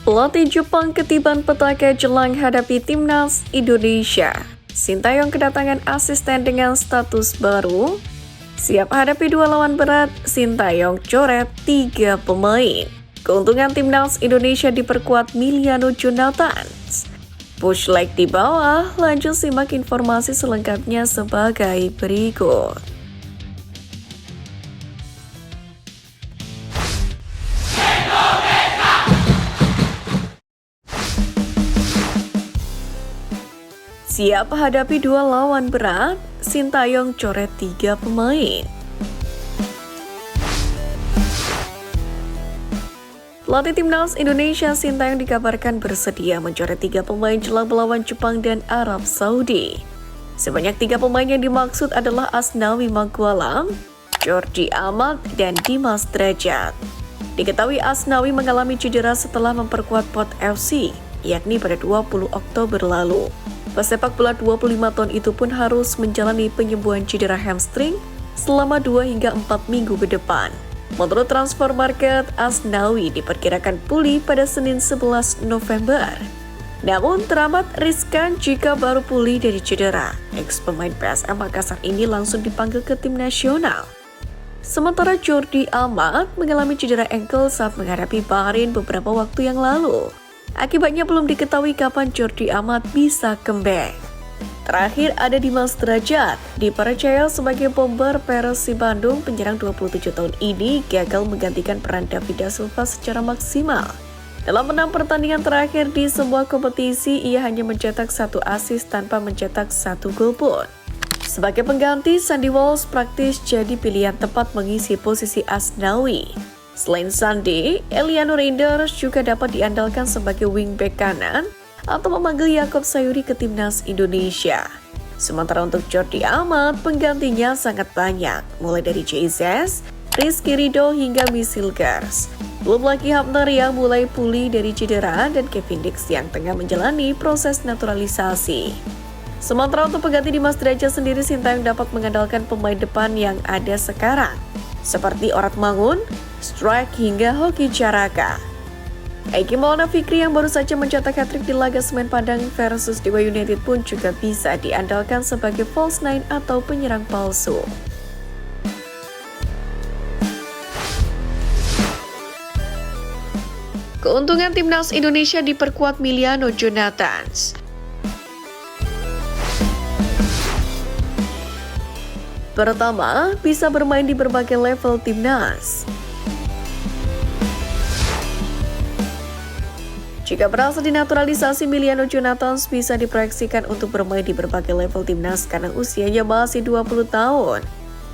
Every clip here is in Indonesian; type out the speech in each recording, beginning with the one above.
Pelatih Jepang ketiban petaka jelang hadapi timnas Indonesia. Sintayong kedatangan asisten dengan status baru. Siap hadapi dua lawan berat, Sintayong coret 3 pemain. Keuntungan timnas Indonesia diperkuat Miliano Jonathan. Push like di bawah, lanjut simak informasi selengkapnya sebagai berikut. Siap hadapi dua lawan berat, Sintayong coret 3 pemain. Pelatih timnas Indonesia Sintayong dikabarkan bersedia mencoret 3 pemain jelang melawan Jepang dan Arab Saudi. Sebanyak 3 pemain yang dimaksud adalah Asnawi Mangkualam, Jordi Amat, dan Dimas Drajat. Diketahui Asnawi mengalami cedera setelah memperkuat Port FC, yakni pada 20 Oktober lalu. Pesepak bola 25 tahun itu pun harus menjalani penyembuhan cedera hamstring selama 2 hingga 4 minggu ke depan. Menurut Transfer Market, Asnawi diperkirakan pulih pada Senin 11 November. Namun teramat riskan jika baru pulih dari cedera. Ex-pemain PSM Makassar ini langsung dipanggil ke tim nasional. Sementara Jordi Amat mengalami cedera ankle saat menghadapi Bahrain beberapa waktu yang lalu. Akibatnya belum diketahui kapan Jordi Amat bisa comeback. Terakhir ada Dimas Drajat, dipercaya sebagai bomber Persib Bandung. Penyerang 27 tahun ini gagal menggantikan peran David da Silva secara maksimal. Dalam 6 pertandingan terakhir di sebuah kompetisi, ia hanya mencetak 1 assist tanpa mencetak 1 gol pun. Sebagai pengganti, Sandy Walsh praktis jadi pilihan tepat mengisi posisi Asnawi. Selain Sandy, Eliano Reinders juga dapat diandalkan sebagai wingback kanan atau memanggil Yaakob Sayuri ke timnas Indonesia. Sementara untuk Jordi Amat, penggantinya sangat banyak, mulai dari Jesus, Rizky Ridho hingga Misilgers. Belum lagi Hapner yang mulai pulih dari cedera dan Kevin Dix yang tengah menjalani proses naturalisasi. Sementara untuk pengganti Dimas Drajat sendiri, Sintayong dapat mengandalkan pemain depan yang ada sekarang, seperti Orat Mangun, Strike hingga Hoki Caraka. Egy Maulana Fikri yang baru saja mencetak hat-trick di laga Semen Padang versus Dewa United pun juga bisa diandalkan sebagai false nine atau penyerang palsu. Keuntungan timnas Indonesia diperkuat Miliano Jonathan. Pertama, bisa bermain di berbagai level timnas. Jika berhasil dinaturalisasi, Miliano Jonathan bisa diproyeksikan untuk bermain di berbagai level timnas karena usianya masih 20 tahun.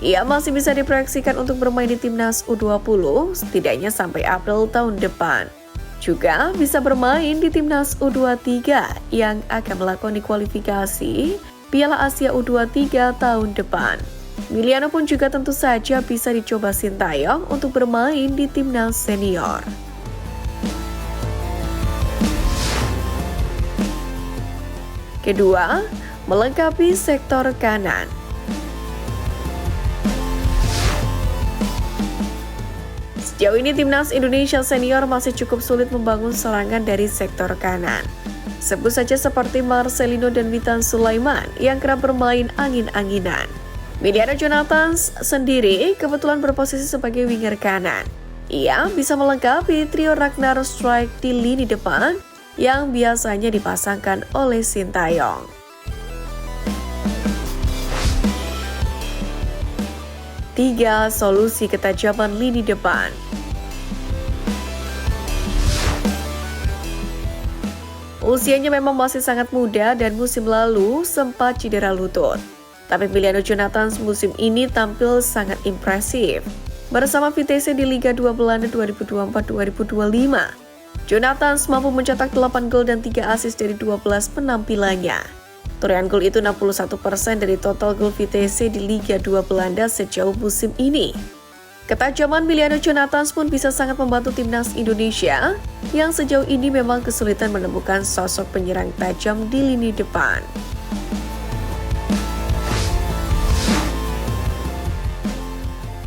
Ia masih bisa diproyeksikan untuk bermain di timnas U20 setidaknya sampai April tahun depan. Juga bisa bermain di timnas U23 yang akan melakoni kualifikasi Piala Asia U23 tahun depan. Miliano pun juga tentu saja bisa dicoba Sintayong untuk bermain di timnas senior. Kedua, melengkapi sektor kanan. Sejauh ini timnas Indonesia senior masih cukup sulit membangun serangan dari sektor kanan. Sebut saja seperti Marcelino dan Witan Sulaiman yang kerap bermain angin-anginan. Miliano Jonathan sendiri kebetulan berposisi sebagai winger kanan. Ia bisa melengkapi trio Ragnar Strike di lini depan yang biasanya dipasangkan oleh Sintayong. Tiga, solusi ketajaman lini depan. Usianya memang masih sangat muda dan musim lalu sempat cedera lutut. Tapi Miliano Jonathan musim ini tampil sangat impresif. Bersama Vitesse di Liga 2 Belanda 2024-2025. Jonathan mampu mencetak 8 gol dan 3 assist dari 12 penampilannya. Torehan gol itu 61% dari total gol Vitesse di Liga 2 Belanda sejauh musim ini. Ketajaman Miliano Jonathan pun bisa sangat membantu timnas Indonesia yang sejauh ini memang kesulitan menemukan sosok penyerang tajam di lini depan.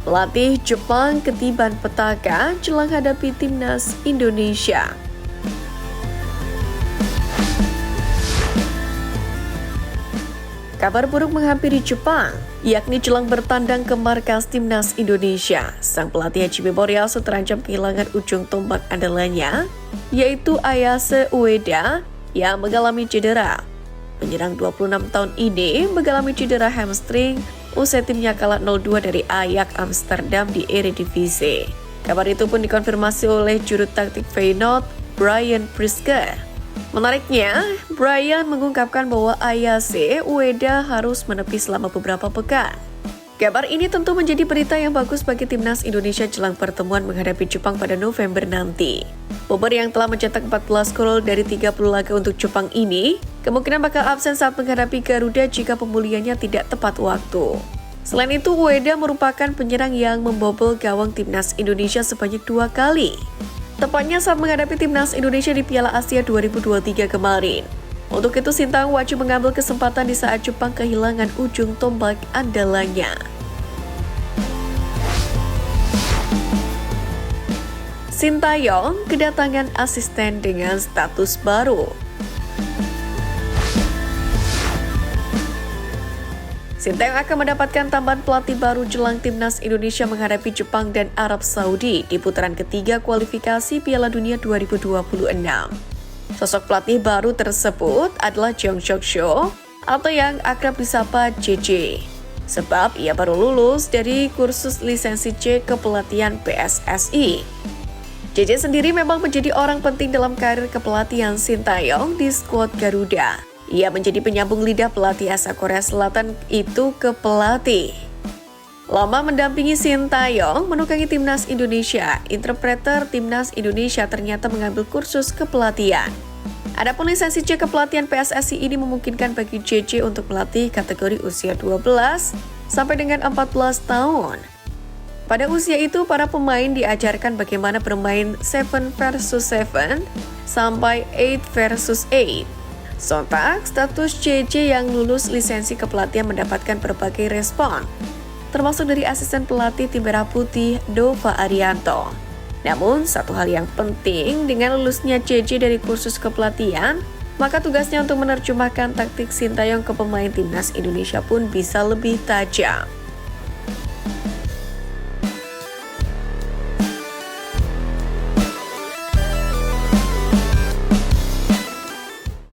Pelatih Jepang ketiban petaka jelang hadapi timnas Indonesia. Kabar buruk menghampiri Jepang, yakni jelang bertandang ke markas timnas Indonesia. Sang pelatih Hajime Moriyasu terancam kehilangan ujung tombak andalannya, yaitu Ayase Ueda yang mengalami cedera. Penyerang 26 tahun ini mengalami cedera hamstring usai timnya kalah 0-2 dari Ajax Amsterdam di Eredivisie. Kabar itu pun dikonfirmasi oleh juru taktik Feyenoord, Brian Priske. Menariknya, Brian mengungkapkan bahwa Ayase Ueda harus menepi selama beberapa pekan. Kabar ini tentu menjadi berita yang bagus bagi timnas Indonesia jelang pertemuan menghadapi Jepang pada November nanti. Bober yang telah mencetak 14 gol dari 30 laga untuk Jepang ini kemungkinan bakal absen saat menghadapi Garuda jika pemulihannya tidak tepat waktu. Selain itu, Ueda merupakan penyerang yang membobol gawang timnas Indonesia sebanyak 2 kali. Tepatnya saat menghadapi timnas Indonesia di Piala Asia 2023 kemarin. Untuk itu, Sintayong wajib mengambil kesempatan di saat Jepang kehilangan ujung tombak andalannya. Sintayong kedatangan asisten dengan status baru. Sintayong akan mendapatkan tambahan pelatih baru jelang timnas Indonesia menghadapi Jepang dan Arab Saudi di putaran ketiga kualifikasi Piala Dunia 2026. Sosok pelatih baru tersebut adalah Jong Sok-soo atau yang akrab disapa JJ. Sebab ia baru lulus dari kursus lisensi C kepelatihan PSSI. JJ sendiri memang menjadi orang penting dalam karir kepelatihan Sintayong di skuad Garuda. Ia menjadi penyambung lidah pelatih asal Korea Selatan itu ke pelatih. Lama mendampingi Sintayong menukangi timnas Indonesia, interpreter timnas Indonesia ternyata mengambil kursus kepelatihan. Adapun lisensi C kepelatihan PSSI ini memungkinkan bagi JJ untuk melatih kategori usia 12 sampai dengan 14 tahun. Pada usia itu, para pemain diajarkan bagaimana bermain 7 versus 7 sampai 8 versus 8. Sontak, status JJ yang lulus lisensi kepelatihan mendapatkan berbagai respon, termasuk dari asisten pelatih tim Merah Putih Dova Arianto. Namun, satu hal yang penting dengan lulusnya JJ dari kursus kepelatihan, maka tugasnya untuk menerjemahkan taktik Sintayong ke pemain timnas Indonesia pun bisa lebih tajam.